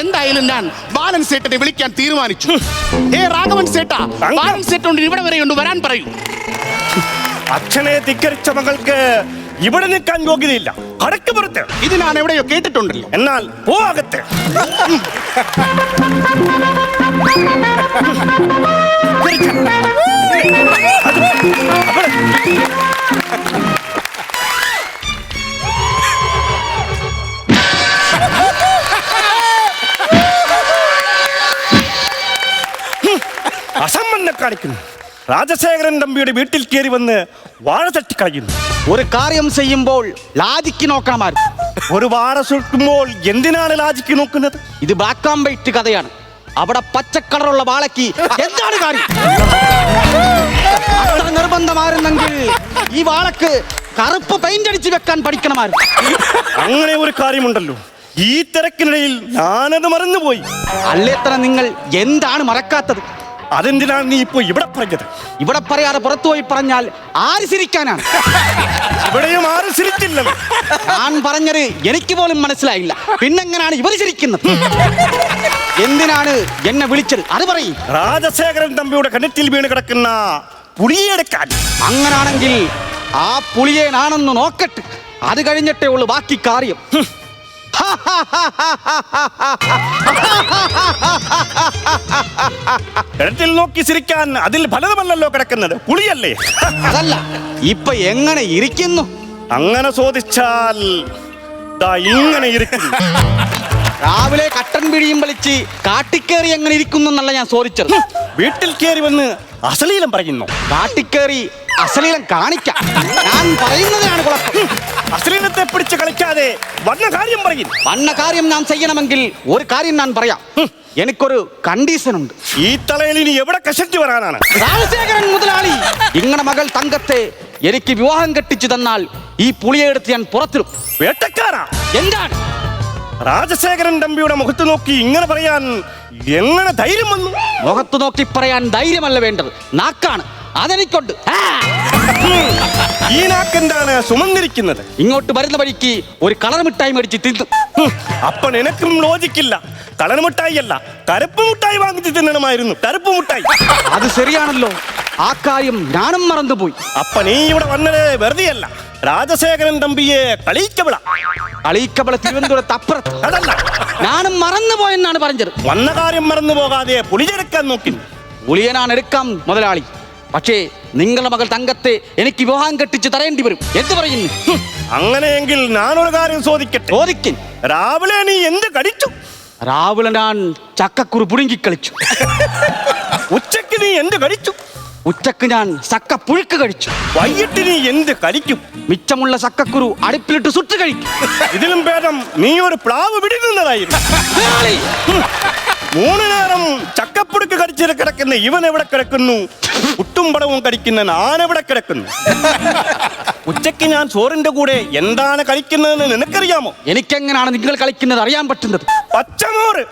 എന്തായാലും ഞാൻ ബാലൻ സേട്ടനെ വിളിക്കാൻ തീരുമാനിച്ചു. ഹേ രാഘവൻ സേട്ടാ, ബാലൻ സേട്ടനോട് ഇവിടെ വരെയുണ്ട്, വരാൻ പറയൂ. അച്ഛനെ ധിക്കരിച്ച മകൾക്ക് ഇവിടെ നിൽക്കാൻ യോഗ്യതയില്ല. കടക്ക് പുറത്ത്. ഇത് ഞാൻ എവിടെയോ കേട്ടിട്ടുണ്ടല്ലോ. എന്നാൽ പോകത്തെ. അസംബന്ധം കാണിക്കുന്നു. രാജശേഖരൻ തമ്പിയുടെ വീട്ടിൽ കയറി വന്ന് വാഴ തട്ടിക്കളയുന്നു. ഒരു കാര്യം ചെയ്യുമ്പോൾ ലാജിക്ക് നോക്കണമായിരുന്നു. ഒരു വാഴ സുൽക്കുമ്പോൾ എന്തിനാണ് ലാജിക്ക് നോക്കുന്നത്? ഇത് ബ്ലാക്ക് ആൻഡ് വൈറ്റ് കഥയാണ്. അവിടെ പച്ചക്കളറുള്ള വാഴയ്ക്ക് എന്താണ് കാര്യം? അത്ര നിർബന്ധമായിരുന്നെങ്കിൽ ഈ വാഴക്ക് കറുപ്പ് പെയിന്റ് അടിച്ച് വെക്കാൻ പഠിക്കണമായിരുന്നു. അങ്ങനെ ഒരു കാര്യമുണ്ടല്ലോ. ഈ തിരക്കിനിടയിൽ ഞാനത് മറന്നുപോയി. അല്ലേത്തന നിങ്ങൾ എന്താണ് മറക്കാത്തത്? അതെന്തിനാണ് നീ ഇപ്പൊ ഇവിടെ പറഞ്ഞത്? ഇവിടെ പറയാതെ പുറത്തുപോയി പറഞ്ഞാൽ ആര് ചിരിക്കാനാണ്? ഇവിടെയും ആരും ചിരിച്ചില്ലല്ലോ. ഞാൻ പറഞ്ഞത് എനിക്ക് പോലും മനസ്സിലായില്ല, പിന്നെങ്ങനാണ് ഇവർ ചിരിക്കുന്നത്? എന്തിനാണ് എന്നെ വിളിച്ചത് അത് പറയും. രാജശേഖരൻ തമ്പിയുടെ കിണറ്റിൽ വീണ് കിടക്കുന്ന പുളിയെടുക്കാൻ. അങ്ങനാണെങ്കിൽ ആ പുളിയെ ഞാനൊന്ന് നോക്കട്ടെ, അത് കഴിഞ്ഞിട്ടേ ഉള്ളു ബാക്കി കാര്യം. കിണറ്റിൽ നോക്കി ചിരിക്കാൻ അതിൽ ഫലമല്ലല്ലോ കിടക്കുന്നത്, പുളിയല്ലേ? അതല്ല, ഇപ്പൊ എങ്ങനെ ഇരിക്കുന്നു? അങ്ങനെ ചോദിച്ചാൽ ദാ ഇങ്ങനെ ഇരിക്കുന്നു. രാവിലെ കട്ടൻ പിടിയും വലിച്ച് കാട്ടിക്കേറി എങ്ങനെ ഇരിക്കുന്നു എന്നല്ല ഞാൻ ചോദിച്ചത്. വീട്ടിൽ കയറി വന്ന് അശ്ലീലം പറയുന്നു. കാട്ടിക്കേറി അശ്ലീലം കാണിക്കാം. ഞാൻ പറയുന്നതിനാണ് കുഴപ്പം. അശ്ലീലത്തെ പിടിച്ച് കളിക്കാതെ വന്ന കാര്യം പറയും. വന്ന കാര്യം ഞാൻ ചെയ്യണമെങ്കിൽ ഒരു കാര്യം ഞാൻ പറയാം. എനിക്കൊരു കണ്ടീഷൻ ഉണ്ട്. ഈ തലയിൽ ഇനി എവിടെ കശറ്റി വരാനാണ്? രാജശേഖരൻ മുതലാളി, ഇങ്ങനെ മകൾ തങ്കത്തെ എനിക്ക് വിവാഹം കെട്ടിച്ചു തന്നാൽ ഈ പുളിയെ എടുത്ത് ഞാൻ പുറത്തിടും. വേട്ടക്കാരാ? എന്താണ്? രാജശേഖരൻ തമ്പിയുടെ മുഖത്ത് നോക്കി ഇങ്ങനെ പറയാൻ എങ്ങനെ ധൈര്യം വന്നു? മുഖത്ത് നോക്കി പറയാൻ ധൈര്യമല്ല വേണ്ടത്, നാക്കാണ്. അതെനിക്കുണ്ട്. ഈ നാക്കെന്താണ് സുമന്നിരിക്കുന്നത്? ഇങ്ങോട്ട് വരുന്ന വഴിക്ക് ഒരു കളർ മിഠായി മേടിച്ച് തിന്നും. അപ്പൊ നിനക്കും ലോജിക്കില്ല. കളർ മിഠായി അല്ല, കറുപ്പ് മിഠായി വാങ്ങിച്ച് തിന്നണമായിരുന്നു. കറുപ്പ് മിഠായി. അത് ശരിയാണല്ലോ, ആ കാര്യം ഞാനും മറന്നുപോയി. അപ്പൊ നീ ഇവിടെ വന്നത് വെറുതെയല്ല. രാജശേഖരൻ തമ്പിയെ കളിക്കവിള തിരുവനന്തപുരത്ത് അപ്പുറത്ത്. അതല്ല, ഞാനും മറന്നുപോയെന്നാണ് പറഞ്ഞത്. വന്ന കാര്യം മറന്നു പോകാതെ പുളിയെടുക്കാൻ നോക്കി. പുളിയനാണ് എടുക്കാം മുതലാളി, പക്ഷേ നിങ്ങളുടെ മകൾ തങ്കത്തെ എനിക്ക് വിവാഹം കെട്ടിച്ച് തരേണ്ടി വരും. എന്ത് പറയുന്നു? അങ്ങനെയെങ്കിൽ ഞാനൊരു കാര്യം ചോദിക്കട്ടെ. ചോദിക്കും. രാവിലെ നീ എന്ത് കടിച്ചു? രാവിലെ ഞാൻ ചക്കക്കുരു പുഴുങ്ങി കളിച്ചു. ഉച്ചക്ക് നീ എന്ത് കടിച്ചു? ഉച്ചക്ക് ഞാൻ ചക്ക പുഴുക്ക് കഴിച്ചു. വൈകിട്ട് നീ എന്ത് കടിക്കും? മിച്ചമുള്ള ചക്കക്കുരു അടുപ്പിലിട്ട് സുട്ട് കഴിക്കും. ഇതിലും ഭേദം നീ ഒരു പ്ലാവ് പിടിക്കുന്നതായിരുന്നു. 3 നേരം ചക്കപ്പുടുക്ക് കടിച്ചിട്ട് കിടക്കുന്ന ഇവൻ എവിടെ കിടക്കുന്നു? പുട്ടും പടവും കടിക്കുന്ന ഞാൻ എവിടെ കിടക്കുന്നു? ഉച്ചയ്ക്ക് ഞാൻ ചോറിന്റെ കൂടെ എന്താണ് കഴിക്കുന്നതെന്ന് നിനക്കറിയാമോ? എനിക്കെങ്ങനെയാണ് നിങ്ങൾ കളിക്കുന്നത് അറിയാൻ പറ്റുന്നത്? പച്ചമോറ്.